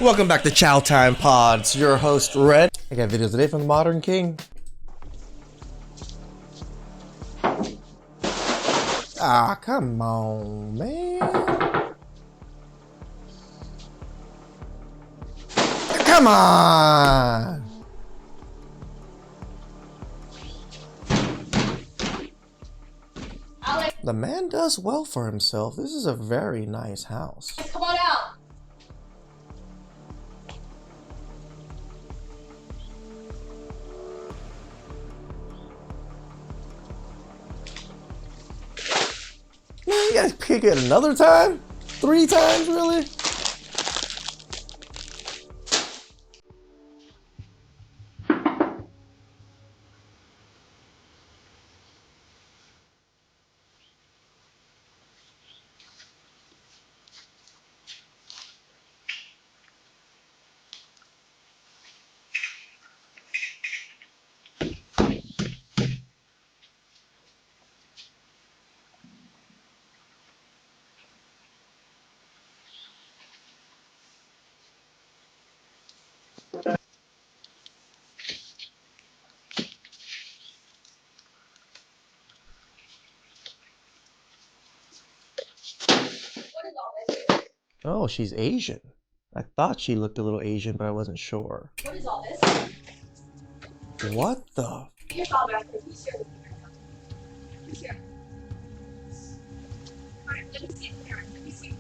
Welcome back to Chow Time Pods. Your host Red. I got videos today from the Modern King. Ah, come on, man. Come on. Alex, The man does well for himself. This is a very nice house. come on out. Man, you gotta kick it another time? 3 times, really? What is all this? Oh, she's Asian. I thought she looked a little Asian, but I wasn't sure. What is all this? What the? Your father, I think he's here. He's here. Alright, let me see it here. Let me see it.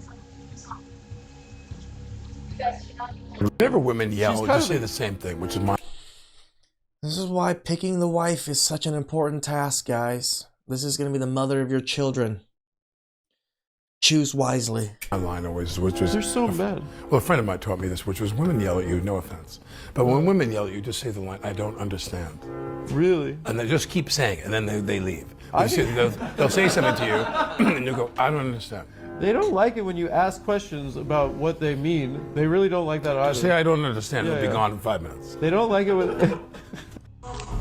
You guys should not be. Whenever women yell, She's just kinda- say the same thing, which is my. This is why picking the wife is such an important task, guys. This is gonna be the mother of your children. Choose wisely. Line always, which was They're so bad. well, a friend of mine taught me this, which was women yell at you, no offense, but when women yell at you, just say the line, "I don't understand," Really? and they just keep saying it, and then they leave. I They'll say something to you, and you go, "I don't understand." They don't like it when you ask questions about what they mean. They really don't like that either. Say, "I don't understand." Yeah, It'll be yeah. gone in 5 minutes. They don't like it when.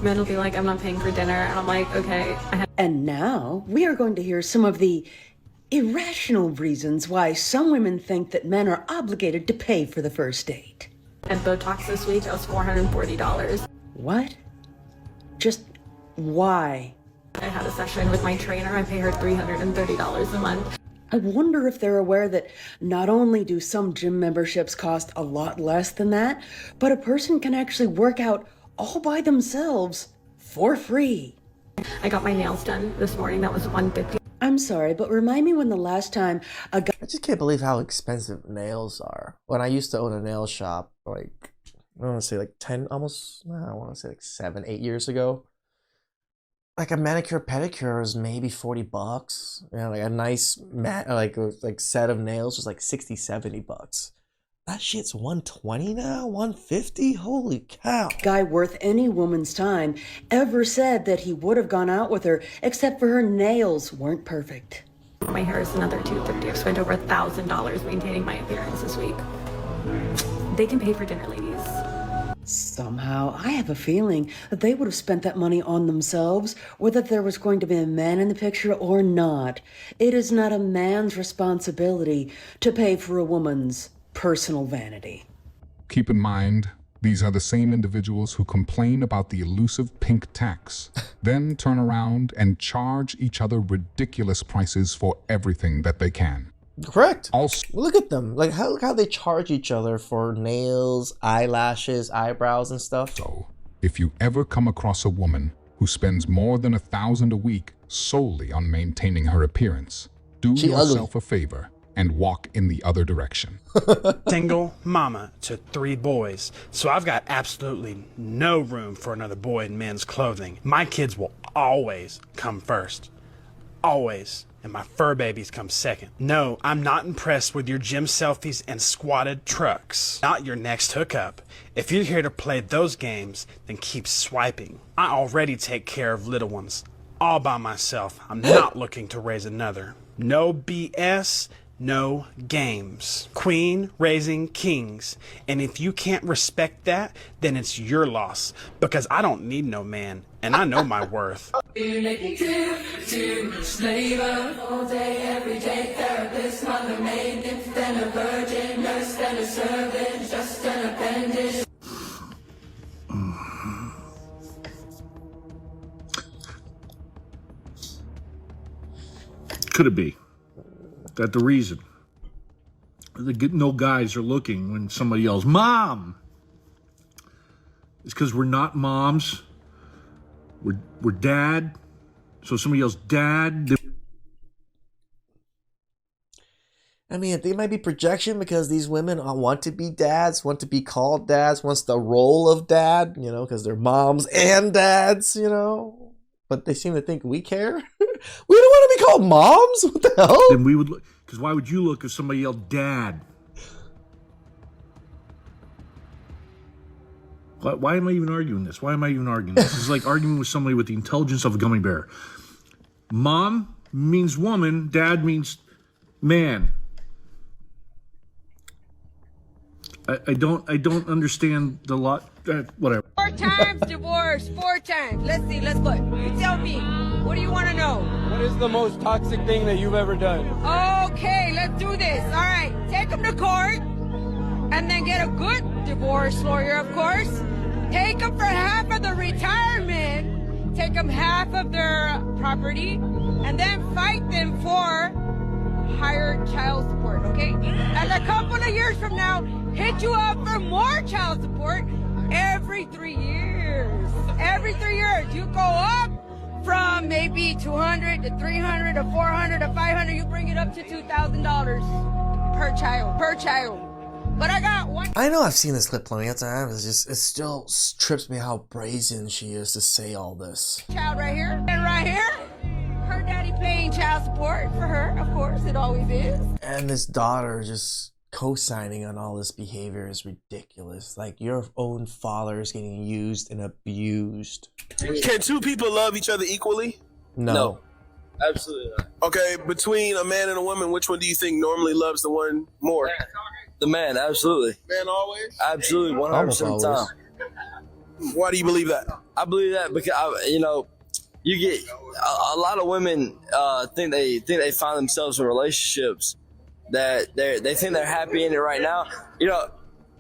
Men will be like, I'm not paying for dinner. And I'm like, okay. And now we are going to hear some of the irrational reasons why some women think that men are obligated to pay for the first date. I had Botox this week. That was $440. What? Just why? I had a session with my trainer. I pay her $330 a month. I wonder if they're aware that not only do some gym memberships cost a lot less than that, but a person can actually work out all by themselves for free. I got my nails done this morning. That was $150. I'm sorry, but remind me when the last time a guy I just can't believe how expensive nails are. When I used to own a nail shop, like, I want to say like 10, almost, no, I want to say like 7, 8 years ago. Like a manicure pedicure was maybe $40. You know, like a nice like set of nails was like 60, $70. That shit's $120 now, $150. Holy cow! guy worth any woman's time ever said that he would have gone out with her except for her nails weren't perfect. My hair is another $250. I've spent over $1,000 maintaining my appearance this week. They can pay for dinner, ladies. Somehow, I have a feeling that they would have spent that money on themselves, whether there was going to be a man in the picture or not. It is not a man's responsibility to pay for a woman's personal vanity. Keep in mind, these are the same individuals who complain about the elusive pink tax, then turn around and charge each other ridiculous prices for everything that they can. Correct. Also, Look at them. Like, look how they charge each other for nails, eyelashes, eyebrows, and stuff. if you ever come across a woman who spends more than $1,000 a week solely on maintaining her appearance, do She yourself a favor and walk in the other direction. Single mama to 3 boys, so I've got absolutely no room for another boy in men's clothing. My kids will always come first. Always. And my fur babies come second. No, I'm not impressed with your gym selfies and squatted trucks. Not your next hookup. If you're here to play those games, then keep swiping. I already take care of little ones. All by myself. I'm not looking to raise another. No BS. No games. Queen raising kings. And if you can't respect that, then it's your loss. Because I don't need no man, and I know my worth. You're making too much labor all day, every day. Therapist, mother, maid, infant, a virgin, nurse, and a servant. Just could it be that the reason no guys are looking when somebody yells "Mom" is because we're not moms. We're dad. So somebody yells "Dad." I mean, I think it might be projection because these women want to be dads, want to be called dads, wants the role of dad, you know, because they're moms and dads, you know. But they seem to think we care. We don't want to be called moms. What the hell? Then we would look. Because why would you look if somebody yelled "Dad"? Why am I even arguing this? Why am I even arguing this? It's like arguing with somebody with the intelligence of a gummy bear. Mom means woman. Dad means man. I don't understand the lot. Whatever. 4 times divorce, 4 times. Let's see, let's look. You tell me. What do you want to know? What is the most toxic thing that you've ever done? Okay, let's do this. All right, take them to court and then get a good divorce lawyer, of course. Take them for half of the retirement. Take them half of their property and then fight them for higher child support, okay? And a couple of years from now, hit you up for more child support every 3 years. Every 3 years, you go up from maybe 200 to 300 to 400 to 500. You bring it up to $2,000 per child. But I got one. I know I've seen this clip plenty of times. It still trips me how brazen she is to say all this. Child right here and right here. Her daddy paying child support for her, of course, it always is. And this daughter just co-signing on all this behavior is ridiculous. Like, your own father is getting used and abused. Can two people love each other equally? No. Absolutely not. Okay, between a man and a woman, which one do you think normally loves the one more? The man, absolutely. Man always? Absolutely, 100% of the time. Why do you believe that? I believe that because, you get a lot of women think they find themselves in relationships that they think they're happy in it right now. You know,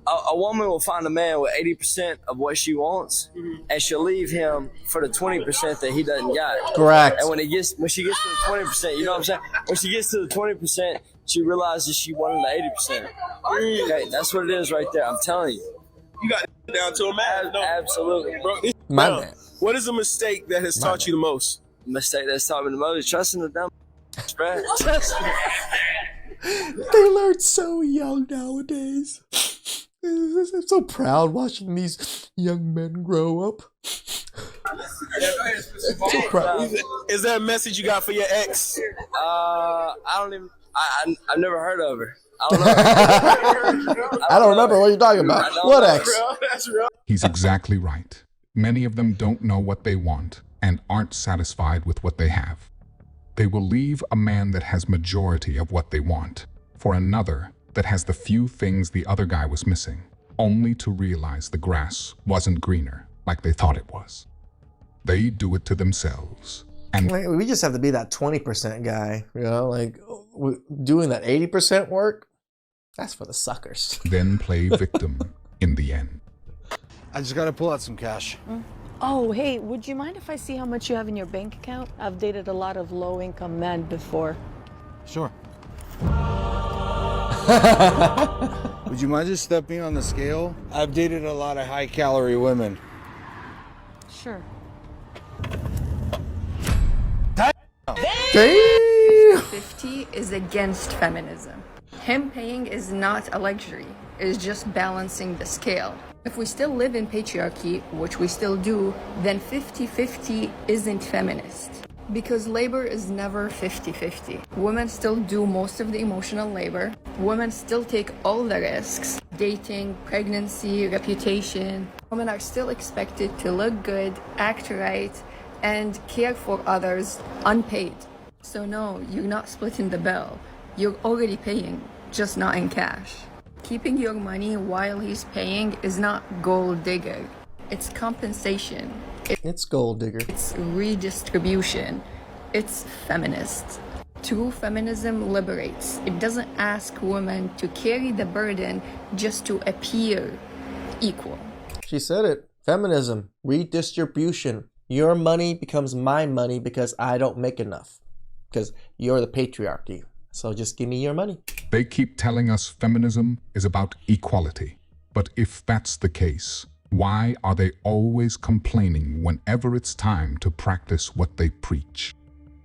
a woman will find a man with 80% of what she wants, and she'll leave him for the 20% that he doesn't got. Correct. And when she gets to the 20%, you know what I'm saying? When she gets to the 20%, she realizes she wanted the 80%. Okay, that's what it is right there. I'm telling you. You got it down to a man. No. Absolutely. Bro, My man. What is a mistake that has taught you the most? Mistake that's taught me the most is trusting the dumb. Right? They learn so young nowadays. I'm so proud watching these young men grow up. So proud. Is there a message you got for your ex? I've never heard of her. I I don't remember what you're talking about. What ex? He's exactly right. Many of them don't know what they want and aren't satisfied with what they have. They will leave a man that has majority of what they want for another that has the few things the other guy was missing, only to realize the grass wasn't greener like they thought it was. They do it to themselves. And we just have to be that 20% guy, you know, like doing that 80% work. That's for the suckers. Then play victim in the end. I just gotta pull out some cash. Oh, hey, would you mind if I see how much you have in your bank account? I've dated a lot of low-income men before. Sure. Would you mind just stepping on the scale? I've dated a lot of high-calorie women. Sure. Damn! 50 is against feminism. Him paying is not a luxury. It's just balancing the scale. If we still live in patriarchy, which we still do, then 50-50 isn't feminist. Because labor is never 50-50. Women still do most of the emotional labor. Women still take all the risks. Dating, pregnancy, reputation. Women are still expected to look good, act right, and care for others unpaid. So no, you're not splitting the bill. You're already paying, just not in cash. Keeping your money while he's paying is not gold digger. It's compensation. It's gold digger. It's redistribution. It's feminist. True feminism liberates. It doesn't ask women to carry the burden just to appear equal. She said it. Feminism. Redistribution. Your money becomes my money because I don't make enough. because you're the patriarchy. So just give me your money. They keep telling us feminism is about equality. But if that's the case, why are they always complaining whenever it's time to practice what they preach?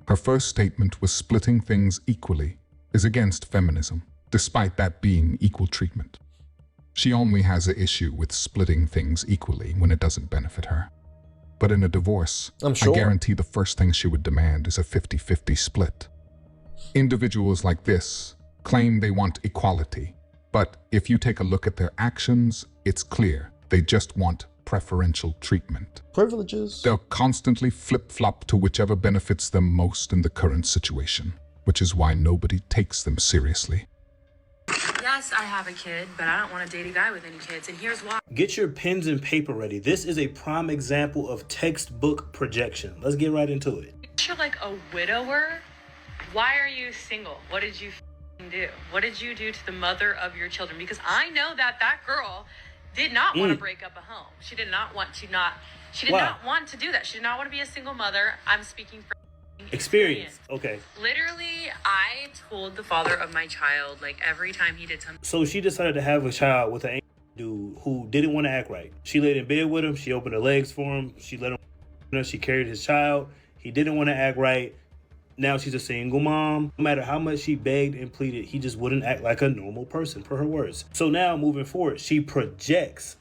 Her first statement was splitting things equally is against feminism, despite that being equal treatment. She only has an issue with splitting things equally when it doesn't benefit her. But in a divorce, I'm sure. I guarantee the first thing she would demand is a 50-50 split. Individuals like this claim they want equality, but if you take a look at their actions, it's clear they just want preferential treatment. Privileges. They'll constantly flip-flop to whichever benefits them most in the current situation, which is why nobody takes them seriously. Yes, I have a kid, but I don't want to date a guy with any kids, and here's why. Get your pens and paper ready. This is a prime example of textbook projection. Let's get right into it. You're like a widower. Why are you single? What did you do? What did you do to the mother of your children? Because I know that girl did not want to break up a home. She did not want to she did not want to do that. She did not want to be a single mother. I'm speaking from experience. Okay. Literally, I told the father of my child, like, every time he did something. So she decided to have a child with an dude who didn't want to act right. She laid in bed with him. She opened her legs for him. She let him, she carried his child. He didn't want to act right. Now she's a single mom. No matter how much she begged and pleaded, he just wouldn't act like a normal person, per her words. So now moving forward, she projects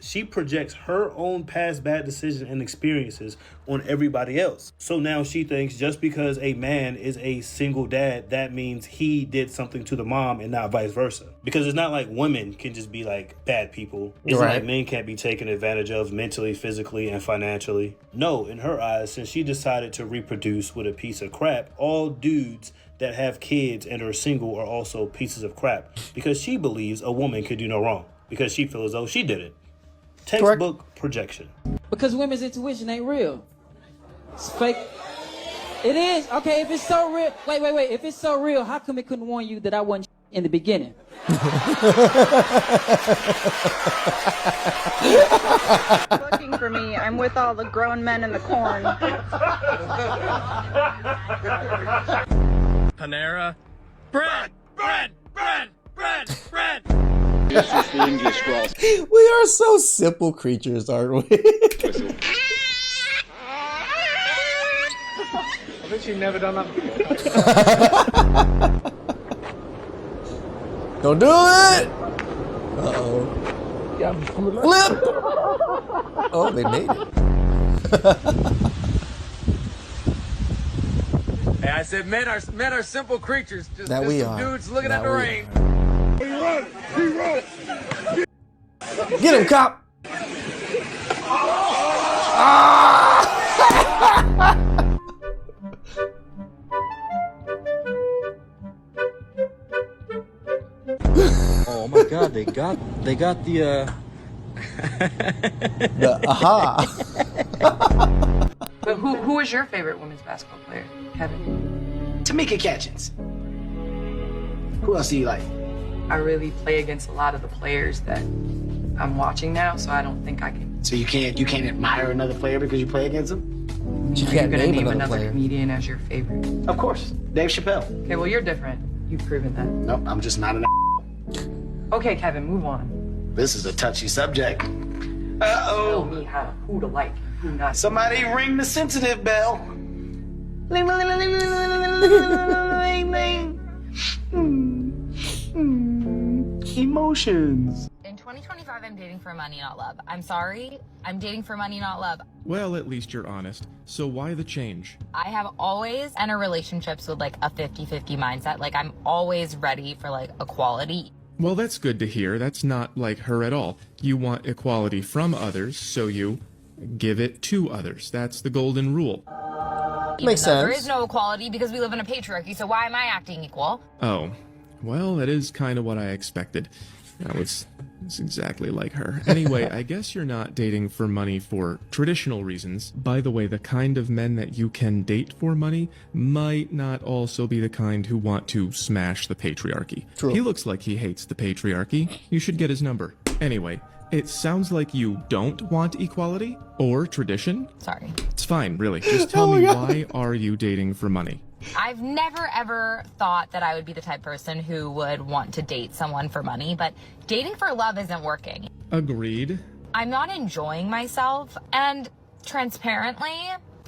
her own past bad decisions and experiences on everybody else. So now she thinks just because a man is a single dad, that means he did something to the mom and not vice versa. Because it's not like women can just be like bad people. It's not like men can't be taken advantage of mentally, physically, and financially. No, in her eyes, since she decided to reproduce with a piece of crap, all dudes that have kids and are single are also pieces of crap. Because she believes a woman could do no wrong. Because she feels as though she did it. Textbook projection. Because women's intuition ain't real. It's fake. It is. Okay, if it's so real. Wait. If it's so real, how come it couldn't warn you that I wasn't in the beginning? Looking for me. I'm with all the grown men in the corn. Panera. Bread. This is the English grass. We are so simple creatures, aren't we? I bet you've never done that before. Don't do it! Uh-oh. Flip! Oh, they made it. Hey, I said men are simple creatures. Just That we some are. dudes looking That at the we rain. Get him, cop! Oh my God! They got the aha. But who is your favorite women's basketball player, Kevin? Tamika Catchings. Who else do you like? I really play against a lot of the players that I'm watching now, so I don't think I can. So you can't admire another player because you play against them? She Are can't you gonna name name another another player. comedian as your favorite? Of course, Dave Chappelle. Okay, well, you're different. You've proven that. Nope, I'm just not an. Okay, Kevin, move on. This is a touchy subject. Tell me who to like, who not. Somebody ring the sensitive bell. Ling, ling, ling, ling, ling, ling, ling, ling. Emotions. In 2025, I'm dating for money, not love. I'm sorry. I'm dating for money, not love. Well, at least you're honest. So why the change? I have always entered relationships with like a 50-50 mindset. Like I'm always ready for like equality. Well, that's good to hear. That's not like her at all. You want equality from others, so you give it to others. That's the golden rule. Makes sense. There is no equality because we live in a patriarchy, so why am I acting equal? Oh, well, that is kind of what I expected. It's exactly like her. Anyway, I guess you're not dating for money for traditional reasons. By the way, the kind of men that you can date for money might not also be the kind who want to smash the patriarchy. True. He looks like he hates the patriarchy. You should get his number. Anyway, it sounds like you don't want equality or tradition. Sorry. It's fine, really. Just tell me, why are you dating for money? I've never ever thought that I would be the type of person who would want to date someone for money, but dating for love isn't working. Agreed. I'm not enjoying myself, and transparently,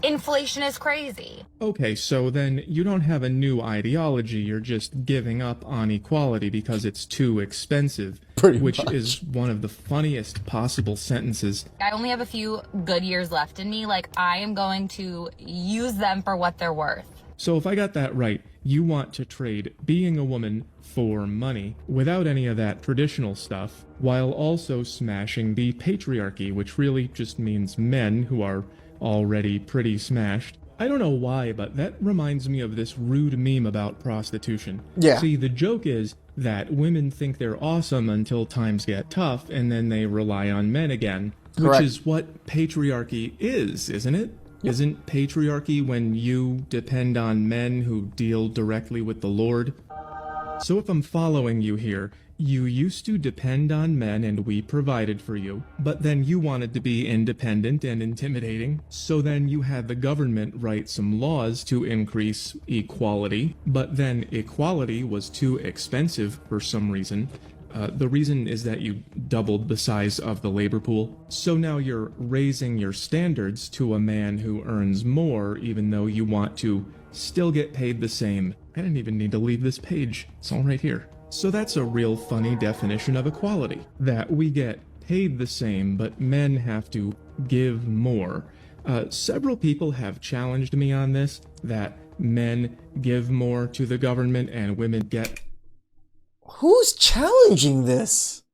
inflation is crazy. Okay, so then you don't have a new ideology, you're just giving up on equality because it's too expensive. Which is one of the funniest possible sentences. I only have a few good years left in me. Like, I am going to use them for what they're worth. So if I got that right, you want to trade being a woman for money without any of that traditional stuff, while also smashing the patriarchy, which really just means men who are already pretty smashed. I don't know why, but that reminds me of this rude meme about prostitution. Yeah. See, the joke is that women think they're awesome until times get tough, and then they rely on men again. Correct. Which is what patriarchy is, isn't it? Yep. Isn't patriarchy when you depend on men who deal directly with the Lord? So if I'm following you here, you used to depend on men and we provided for you, but then you wanted to be independent and intimidating, so then you had the government write some laws to increase equality, but then equality was too expensive for some reason. The reason is that you doubled the size of the labor pool, so now you're raising your standards to a man who earns more even though you want to still get paid the same. I didn't even need to leave this page, it's all right here. So that's a real funny definition of equality, that we get paid the same, but men have to give more. Several people have challenged me on this, that men give more to the government and women get... Who's challenging this?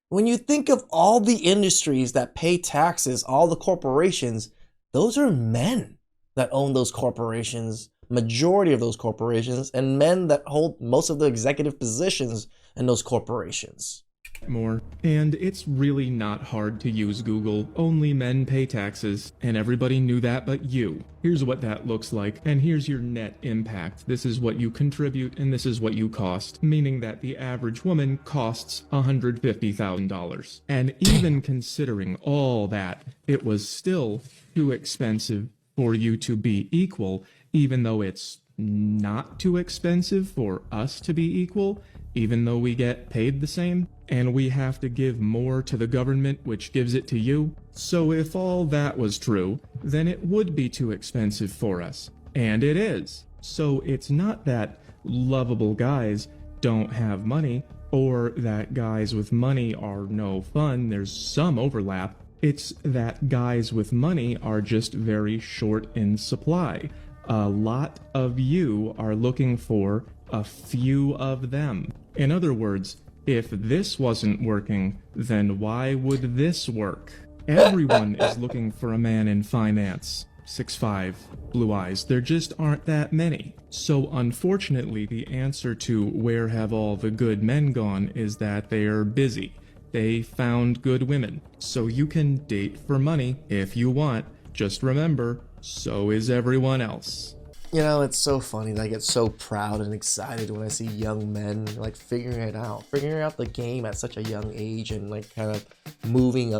When you think of all the industries that pay taxes, all the corporations, those are men that own those corporations. Majority of those corporations, and men that hold most of the executive positions in those corporations. More. And it's really not hard to use Google. Only men pay taxes, and everybody knew that but you. Here's what that looks like, and here's your net impact. This is what you contribute, and this is what you cost, meaning that the average woman costs $150,000. And even considering all that, it was still too expensive for you to be equal, even though it's not too expensive for us to be equal, even though we get paid the same, and we have to give more to the government, which gives it to you. So if all that was true, then it would be too expensive for us. And it is. So it's not that lovable guys don't have money, or that guys with money are no fun. There's some overlap. It's that guys with money are just very short in supply. A lot of you are looking for a few of them. In other words, if this wasn't working, then why would this work? Everyone is looking for a man in finance. 6'5", blue eyes. There just aren't that many. So unfortunately, the answer to where have all the good men gone is that they are busy. They found good women. So you can date for money if you want. Just remember, so is everyone else. You know, it's so funny that I get so proud and excited when I see young men like figuring out the game at such a young age, and like kind of moving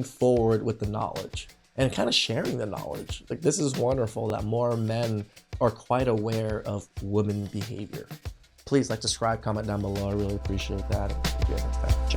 forward with the knowledge and kind of sharing the knowledge. Like, this is wonderful that more men are quite aware of women behavior. Please like, subscribe, comment down below. I really appreciate that. And see you guys next time. Ciao.